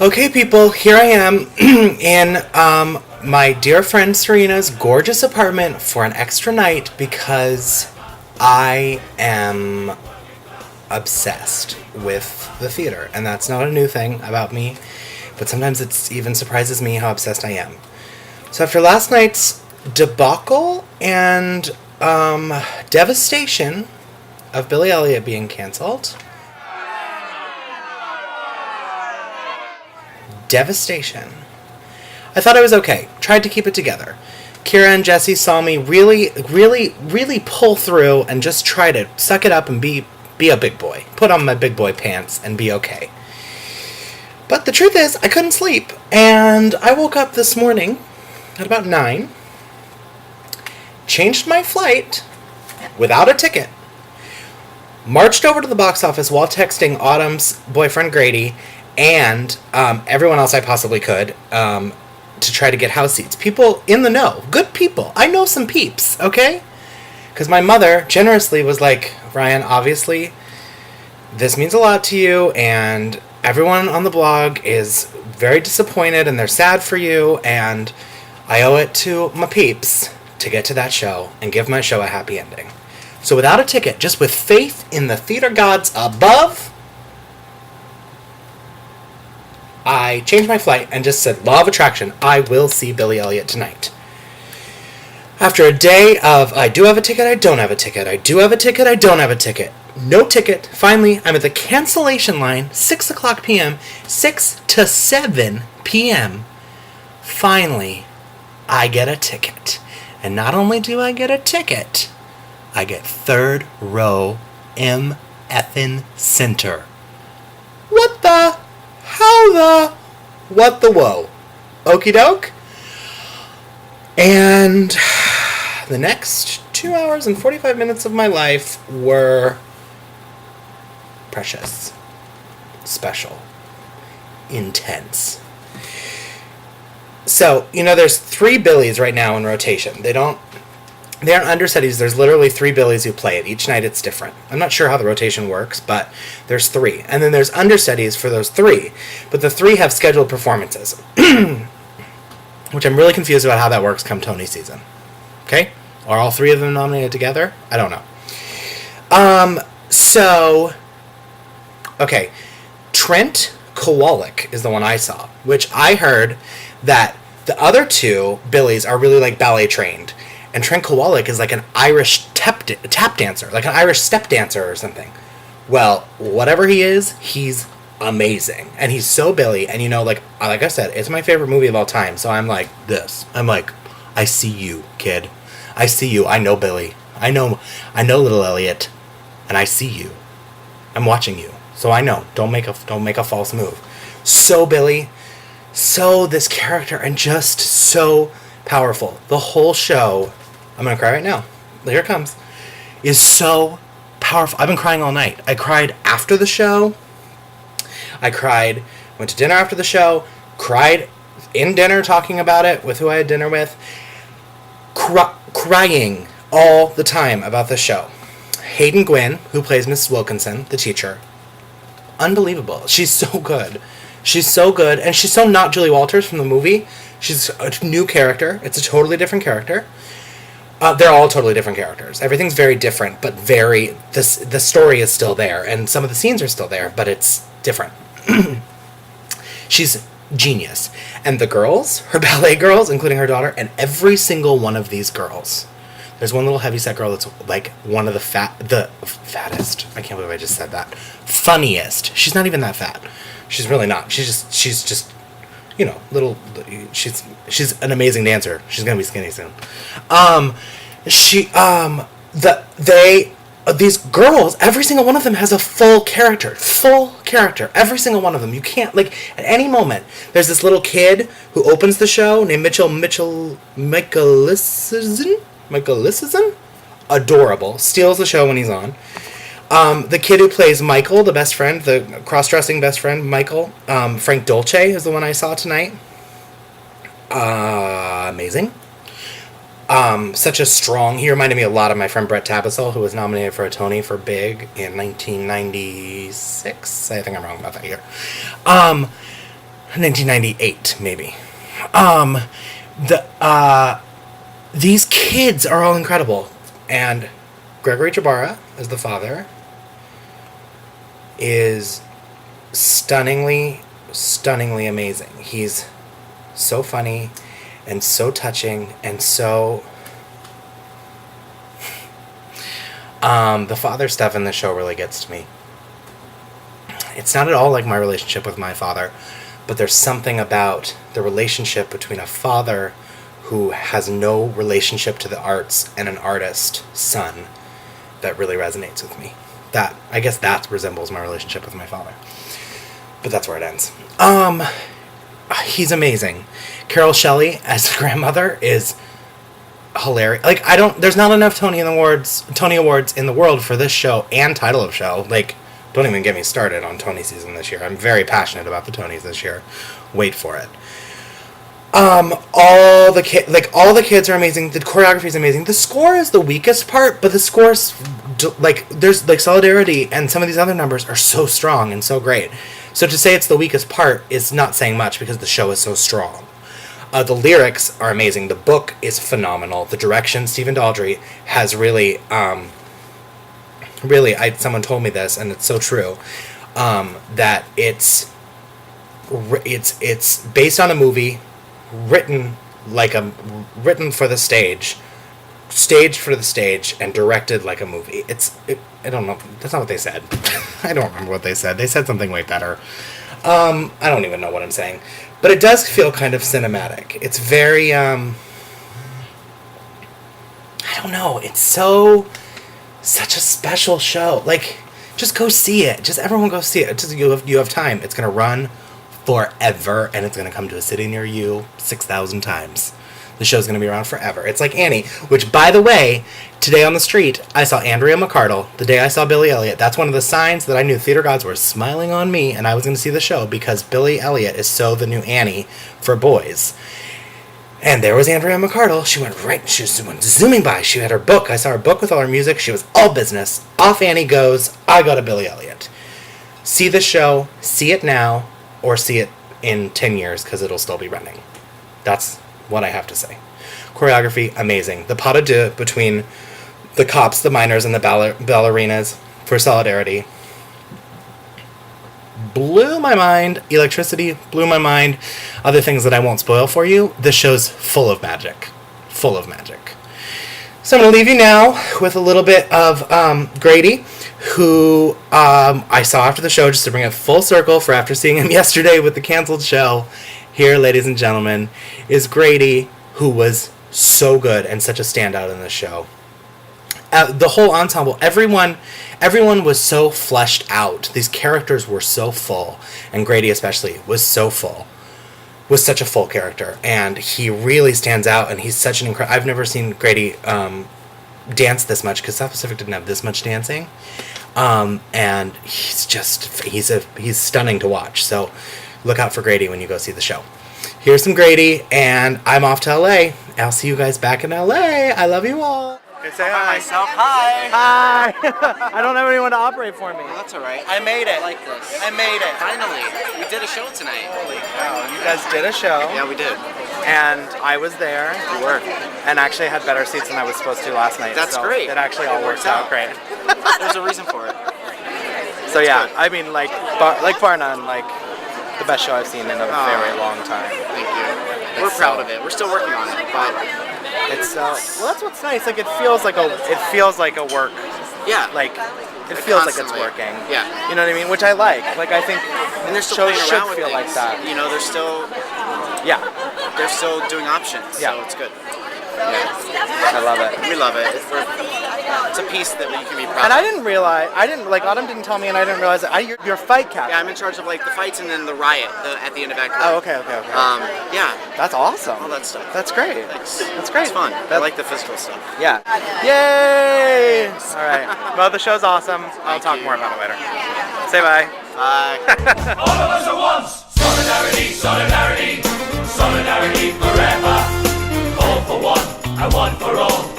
Okay, people, here I am in my dear friend Serena's gorgeous apartment for an extra night because I am obsessed with the theater. And that's not a new thing about me, but sometimes it even surprises me how obsessed I am. So after last night's debacle and devastation of Billy Elliot being canceled, devastation, I thought I was okay. Tried to keep it together. Kira and Jesse saw me really pull through and just try to suck it up and be a big boy. Put on my big boy pants and be okay. But the truth is, I couldn't sleep. And I woke up this morning at about 9, changed my flight without a ticket, marched over to the box office while texting Autumn's boyfriend Grady and everyone else I possibly could to try to get house seats. People in the know. Good people. I know some peeps, okay? Because my mother generously was like, Ryan, obviously, this means a lot to you, and everyone on the blog is very disappointed, and they're sad for you, and I owe it to my peeps to get to that show and give my show a happy ending. So without a ticket, just with faith in the theater gods above, I changed my flight and just said, law of attraction, I will see Billy Elliot tonight. After a day of, I do have a ticket, I don't have a ticket, I do have a ticket, I don't have a ticket, no ticket, finally, I'm at the cancellation line, 6 o'clock p.m., 6 to 7 p.m., finally, I get a ticket. And not only do I get a ticket, I get third row M effing center. What the? How the? What the whoa? Okie doke. And the next 2 hours and 45 minutes of my life were precious, special, intense. So, there's 3 Billies right now in rotation. They aren't understudies. There's literally 3 Billies who play it. Each night it's different. I'm not sure how the rotation works, but there's 3. And then there's understudies for those 3. But the 3 have scheduled performances. Which I'm really confused about how that works come Tony season. Okay? Are all 3 of them nominated together? I don't know. Okay. Trent Kowalik is the one I saw, which I heard that the other 2 Billies are really like ballet trained. And Trent Kowalik is like an Irish tap dancer, like an Irish step dancer or something. Well, whatever he is, he's amazing. And he's so Billy. And like I said, it's my favorite movie of all time. So I'm like this. I'm like, I see you, kid. I see you. I know Billy. I know little Elliot. And I see you. I'm watching you. So I know. Don't make a false move. So Billy. So this character. And just so powerful. The whole show, I'm going to cry right now. Here it comes. Is so powerful. I've been crying all night. I cried after the show. I cried, went to dinner after the show, cried in dinner talking about it with who I had dinner with. Crying all the time about the show. Hayden Gwynn, who plays Mrs. Wilkinson, the teacher. Unbelievable. She's so good. She's so good. And she's so not Julie Walters from the movie. She's a new character. It's a totally different character. They're all totally different characters. Everything's very different, but the story is still there, and some of the scenes are still there, but it's different. She's genius. And the girls, her ballet girls, including her daughter, and every single one of these girls. There's one little heavyset girl that's like one of the fattest. I can't believe I just said that. Funniest. She's not even that fat. She's really not. She's just little. She's an amazing dancer. She's gonna be skinny soon. These girls, every single one of them has a full character. Every single one of them. You can't, at any moment, there's this little kid who opens the show named Michaelisson? Adorable. Steals the show when he's on. The kid who plays Michael, the best friend, the cross-dressing best friend, Michael, Frank Dolce is the one I saw tonight. Amazing. Such a strong... He reminded me a lot of my friend Brett Tabasel, who was nominated for a Tony for Big in 1996. I think I'm wrong about that year. 1998, maybe. These kids are all incredible. And Gregory Jabara, as the father, is stunningly amazing. He's so funny and so touching and so... the father stuff in the show really gets to me. It's not at all like my relationship with my father, but there's something about the relationship between a father who has no relationship to the arts and an artist son that really resonates with me. I guess that resembles my relationship with my father. But that's where it ends. He's amazing. Carol Shelley as grandmother is hilarious. Like, there's not enough Tony Awards in the world for this show and title of show. Like, don't even get me started on Tony season this year. I'm very passionate about the Tonys this year. Wait for it. All the kids are amazing. The choreography is amazing. The score is the weakest part, but the score's there's Solidarity and some of these other numbers are so strong and so great. So to say it's the weakest part is not saying much because the show is so strong. The lyrics are amazing. The book is phenomenal. The direction, Stephen Daldry has really, someone told me this, and it's so true, that it's based on a movie, written for the stage, staged for the stage, and directed like a movie. I don't know. That's not what they said. I don't remember what they said. They said something way better. I don't even know what I'm saying. But it does feel kind of cinematic. It's very, I don't know. It's such a special show. Like, just go see it. Just everyone go see it. Just you have time. It's going to run forever, and it's going to come to a city near you 6,000 times. The show's going to be around forever. It's like Annie, which, by the way, today on the street, I saw Andrea McArdle. The day I saw Billy Elliot, that's one of the signs that I knew theater gods were smiling on me, and I was going to see the show, because Billy Elliot is so the new Annie for boys. And there was Andrea McArdle. She went zooming by. She had her book. I saw her book with all her music. She was all business. Off Annie goes. I go to Billy Elliot. See the show. See it now. Or see it in 10 years, because it'll still be running. That's what I have to say. Choreography, amazing. The pas de deux between the cops, the miners, and the ballerinas for Solidarity blew my mind. Electricity blew my mind. Other things that I won't spoil for you. This show's full of magic. Full of magic. So I'm going to leave you now with a little bit of Grady, who I saw after the show, just to bring it full circle for after seeing him yesterday with the canceled show. Here, ladies and gentlemen, is Grady, who was so good and such a standout in the show. The whole ensemble, everyone was so fleshed out. These characters were so full, and Grady especially was so full. Was such a full character, and he really stands out, and he's such an incredible... I've never seen Grady dance this much, because South Pacific didn't have this much dancing. And he's stunning to watch. So look out for Grady when you go see the show. Here's some Grady, and I'm off to LA. I'll see you guys back in LA. I love you all. Okay, say hi. Myself, hi. Hi. I don't have anyone to operate for me. Well, that's all right. I made it. I like this. I made it. Finally, we did a show tonight. Holy cow. You guys did a show. Yeah, we did. And I was there. You were. And actually had better seats than I was supposed to last night. That's so great. It actually all works out great. There's a reason for it. So yeah, good. I mean, bar none, the best show I've seen in a very long time. Thank you. We're proud of it. We're still working on it, but it's well, that's what's nice. Like it feels like a work. yeah, it feels like it's constantly. working. Yeah. You know what I mean? Which I like. Like I think and they're still shows playing should around with feel things. like that. You know, they're still doing options. Yeah. So it's good. I love it. We love it. It's a piece that we can be proud And of. Autumn didn't tell me, and I didn't realize that. You're fight captain. Yeah, I'm in charge of the fights and then the riot at the end of Act 1. Oh, okay. Yeah, That's awesome. all that stuff. That's great. Thanks. That's great. It's fun. I like the physical stuff. Yeah. Yay! All right. Well, the show's awesome. I'll talk more about it later. Say bye. Bye. All of us at once. Solidarity, solidarity, solidarity forever. All for one and one for all.